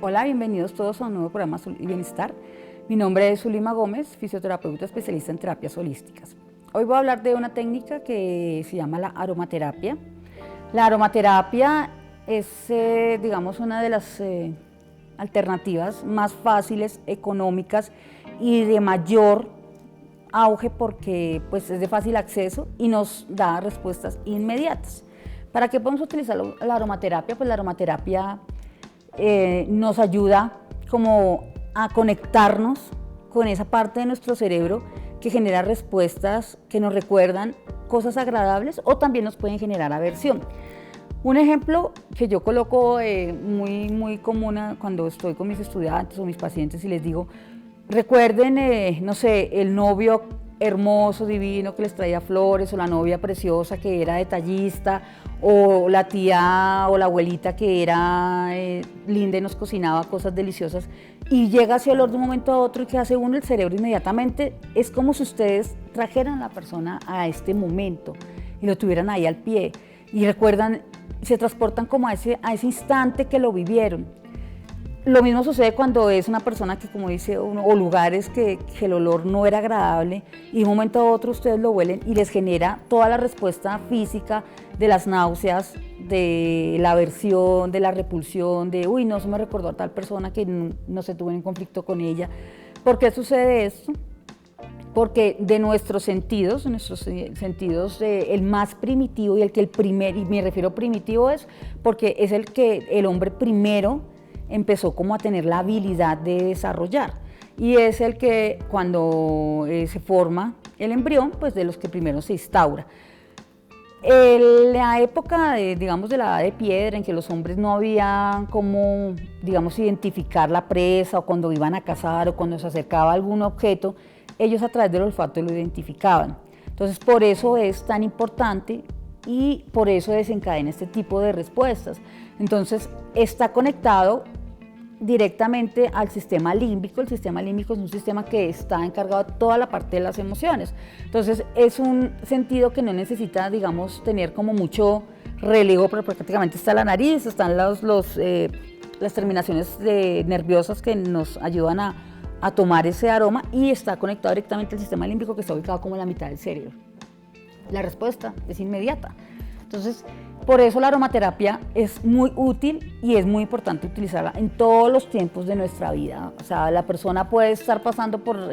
Hola, bienvenidos todos a un nuevo programa Azul y Bienestar. Mi nombre es Zulima Gómez, fisioterapeuta especialista en terapias holísticas. Hoy voy a hablar de una técnica que se llama la aromaterapia. La aromaterapia es, digamos, una de las alternativas más fáciles, económicas y de mayor auge porque pues, es de fácil acceso y nos da respuestas inmediatas. ¿Para qué podemos utilizar la aromaterapia? Pues la aromaterapia nos ayuda como a conectarnos con esa parte de nuestro cerebro que genera respuestas que nos recuerdan cosas agradables o también nos pueden generar aversión. Un ejemplo que yo coloco muy común cuando estoy con mis estudiantes o mis pacientes y les digo, recuerden, no sé, el novio hermoso, divino que les traía flores, o la novia preciosa que era detallista, o la tía o la abuelita que era linda y nos cocinaba cosas deliciosas, y llega ese olor de un momento a otro y que hace uno el cerebro inmediatamente, es como si ustedes trajeran a la persona a este momento y lo tuvieran ahí al pie, y recuerdan, se transportan como a ese instante que lo vivieron. Lo mismo sucede cuando es una persona que, como dice uno, o lugares que el olor no era agradable y de un momento a otro ustedes lo huelen y les genera toda la respuesta física de las náuseas, de la aversión, de la repulsión, de uy, no, se me recordó a tal persona que no se tuvo un conflicto con ella. ¿Por qué sucede esto? Porque de nuestros sentidos, el más primitivo y y me refiero primitivo es porque es el que el hombre primero empezó como a tener la habilidad de desarrollar y es el que cuando se forma el embrión, pues de los que primero se instaura. En la época digamos, de la edad de piedra, en que los hombres no habían cómo, digamos, identificar la presa o cuando iban a cazar o cuando se acercaba a algún objeto, ellos a través del olfato lo identificaban. Entonces, por eso es tan importante y por eso desencadena este tipo de respuestas. Entonces, está conectado directamente al sistema límbico. El sistema límbico es un sistema que está encargado de toda la parte de las emociones. Entonces, es un sentido que no necesita, digamos, tener como mucho relevo, pero prácticamente está la nariz, están las terminaciones nerviosas que nos ayudan a tomar ese aroma y está conectado directamente al sistema límbico que está ubicado como en la mitad del cerebro. La respuesta es inmediata. Entonces, por eso la aromaterapia es muy útil y es muy importante utilizarla en todos los tiempos de nuestra vida. O sea, la persona puede estar pasando por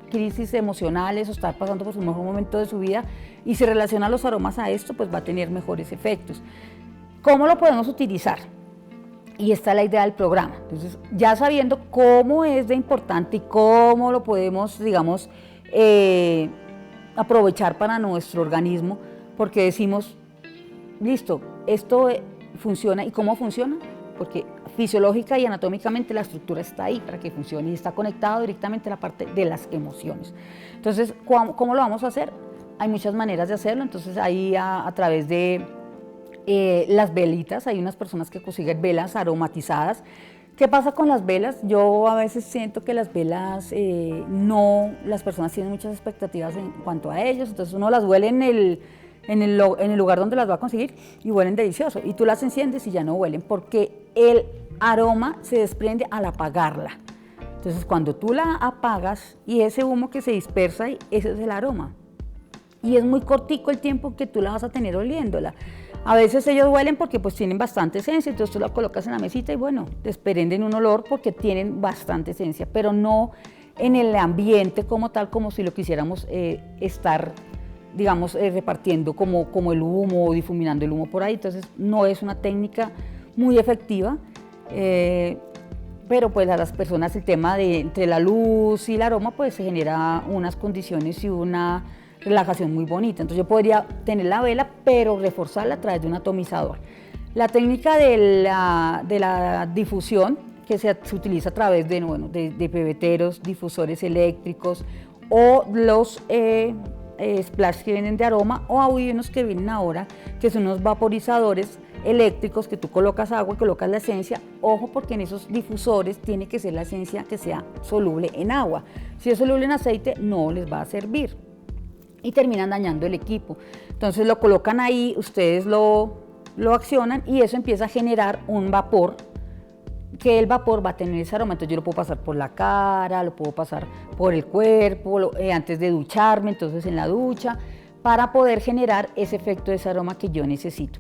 crisis emocionales o estar pasando por su mejor momento de su vida y si relaciona los aromas a esto, pues va a tener mejores efectos. ¿Cómo lo podemos utilizar? Y esta es la idea del programa. Entonces, ya sabiendo cómo es de importante y cómo lo podemos, digamos, aprovechar para nuestro organismo, porque decimos, listo, esto funciona. ¿Y cómo funciona? Porque fisiológica y anatómicamente la estructura está ahí para que funcione y está conectado directamente a la parte de las emociones. Entonces, ¿cómo lo vamos a hacer? Hay muchas maneras de hacerlo, entonces ahí a través de las velitas, hay unas personas que consiguen velas aromatizadas. ¿Qué pasa con las velas? Yo a veces siento que las velas las personas tienen muchas expectativas en cuanto a ellos, entonces uno las huele en el lugar donde las va a conseguir y huelen delicioso, y tú las enciendes y ya no huelen porque el aroma se desprende al apagarla. Entonces cuando tú la apagas y ese humo que se dispersa, ese es el aroma y es muy cortico el tiempo que tú la vas a tener oliéndola. A veces ellos huelen porque pues tienen bastante esencia, entonces tú la colocas en la mesita y bueno, desprenden un olor porque tienen bastante esencia, pero no en el ambiente como tal, como si lo quisiéramos estar, digamos, repartiendo como el humo o difuminando el humo por ahí. Entonces no es una técnica muy efectiva, pero pues a las personas el tema de entre la luz y el aroma pues se genera unas condiciones y una relajación muy bonita. Entonces yo podría tener la vela pero reforzarla a través de un atomizador. La técnica de la difusión que se utiliza a través de pebeteros, difusores eléctricos o los splash que vienen de aroma, o hay unos que vienen ahora que son unos vaporizadores eléctricos que tú colocas agua, colocas la esencia. Ojo, porque en esos difusores tiene que ser la esencia que sea soluble en agua. Si es soluble en aceite no les va a servir y terminan dañando el equipo. Entonces lo colocan ahí, ustedes lo accionan y eso empieza a generar un vapor que el vapor va a tener ese aroma. Entonces yo lo puedo pasar por la cara, lo puedo pasar por el cuerpo, antes de ducharme, entonces en la ducha, para poder generar ese efecto de ese aroma que yo necesito.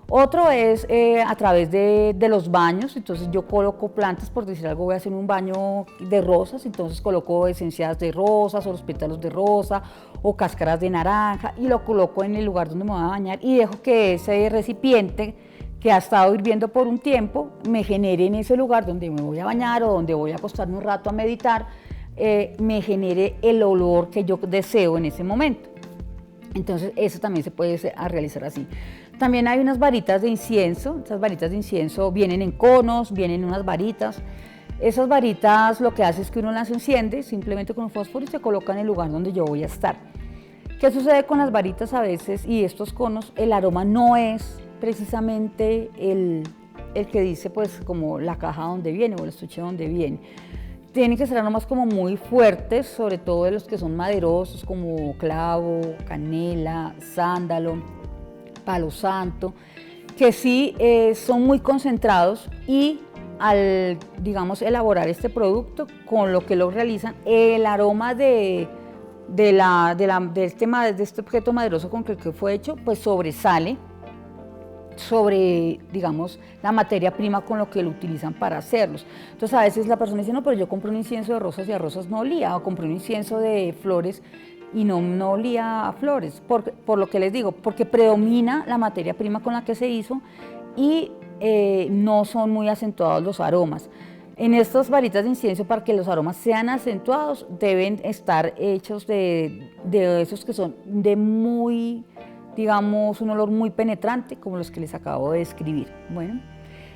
Otro es a través de los baños. Entonces yo coloco plantas, por decir algo, voy a hacer un baño de rosas, entonces coloco esencias de rosas o los pétalos de rosa o cáscaras de naranja y lo coloco en el lugar donde me voy a bañar y dejo que ese recipiente que ha estado hirviendo por un tiempo me genere en ese lugar donde me voy a bañar o donde voy a acostarme un rato a meditar, me genere el olor que yo deseo en ese momento. Entonces eso también se puede realizar así. También hay unas varitas de incienso. Esas varitas de incienso vienen en conos, vienen en unas varitas. Esas varitas lo que hace es que uno las enciende simplemente con un fósforo y se coloca en el lugar donde yo voy a estar. ¿Qué sucede con las varitas a veces y estos conos? El aroma no es precisamente el que dice pues como la caja donde viene o el estuche donde viene. Tienen que ser aromas como muy fuertes, sobre todo de los que son maderosos como clavo, canela, sándalo, palo santo, que sí son muy concentrados y al, digamos, elaborar este producto, con lo que lo realizan, el aroma de este objeto maderoso con el que fue hecho, pues sobresale sobre, digamos, la materia prima con lo que lo utilizan para hacerlos. Entonces a veces la persona dice, no, pero yo compré un incienso de rosas y a rosas no olía, o compré un incienso de flores y no olía a flores, por lo que les digo, porque predomina la materia prima con la que se hizo y no son muy acentuados los aromas. En estas varitas de incienso, para que los aromas sean acentuados, deben estar hechos de esos que son de muy, digamos, un olor muy penetrante, como los que les acabo de describir. Bueno,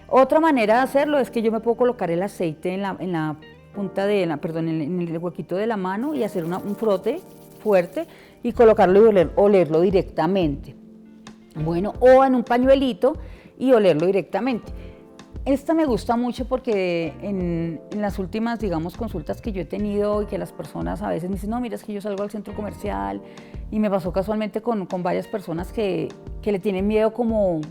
otra manera de hacerlo es que yo me puedo colocar el aceite en la punta en el huequito de la mano y hacer un frote fuerte y colocarlo y olerlo directamente. Bueno, o en un pañuelito y olerlo directamente. Esta me gusta mucho porque en las últimas, digamos, consultas que yo he tenido y que las personas a veces me dicen, no, mira, es que yo salgo al centro comercial y me pasó casualmente con varias personas que le tienen miedo como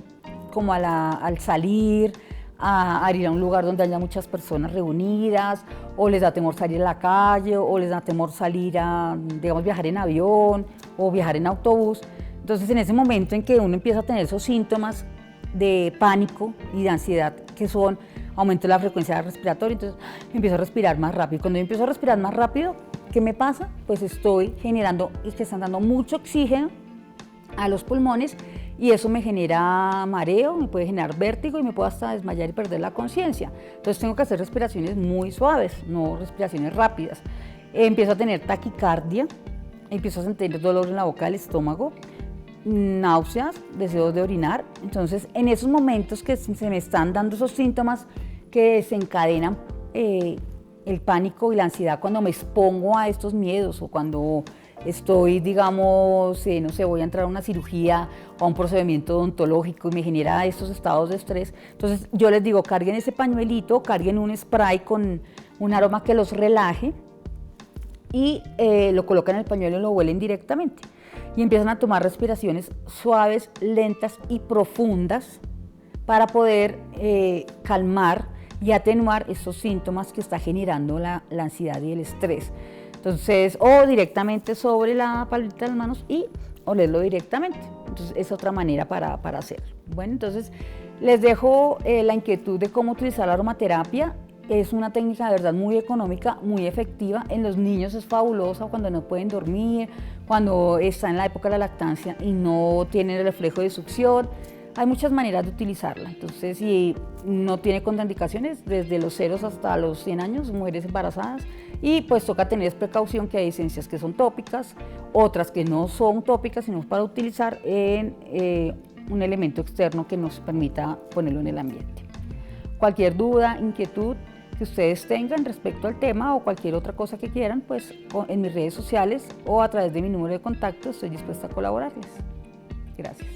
al salir, a ir a un lugar donde haya muchas personas reunidas, o les da temor salir a la calle, o les da temor salir a, digamos, viajar en avión o viajar en autobús. Entonces, en ese momento en que uno empieza a tener esos síntomas de pánico y de ansiedad, que son aumento de la frecuencia respiratoria, entonces empiezo a respirar más rápido. Cuando yo empiezo a respirar más rápido, ¿qué me pasa? Pues estoy generando, es que están dando mucho oxígeno a los pulmones y eso me genera mareo, me puede generar vértigo y me puedo hasta desmayar y perder la conciencia. Entonces tengo que hacer respiraciones muy suaves, no respiraciones rápidas. Empiezo a tener taquicardia, empiezo a sentir dolor en la boca del estómago, náuseas, deseos de orinar. Entonces, en esos momentos que se me están dando esos síntomas que desencadenan el pánico y la ansiedad, cuando me expongo a estos miedos o cuando estoy, digamos, no sé, voy a entrar a una cirugía o a un procedimiento odontológico y me genera estos estados de estrés, entonces yo les digo, carguen ese pañuelito, carguen un spray con un aroma que los relaje y lo colocan en el pañuelo y lo huelen directamente. Y empiezan a tomar respiraciones suaves, lentas y profundas para poder calmar y atenuar esos síntomas que está generando la ansiedad y el estrés. Entonces, o directamente sobre la palmita de las manos y olerlo directamente. Entonces, es otra manera para hacerlo. Bueno, entonces les dejo la inquietud de cómo utilizar la aromaterapia. Es una técnica de verdad muy económica, muy efectiva. En los niños es fabulosa cuando no pueden dormir, cuando están en la época de la lactancia y no tienen el reflejo de succión. Hay muchas maneras de utilizarla. Entonces, si no tiene contraindicaciones, desde los 0 hasta los 100 años, mujeres embarazadas, y pues toca tener precaución que hay esencias que son tópicas, otras que no son tópicas, sino para utilizar en un elemento externo que nos permita ponerlo en el ambiente. Cualquier duda, inquietud que ustedes tengan respecto al tema o cualquier otra cosa que quieran, pues en mis redes sociales o a través de mi número de contacto estoy dispuesta a colaborarles. Gracias.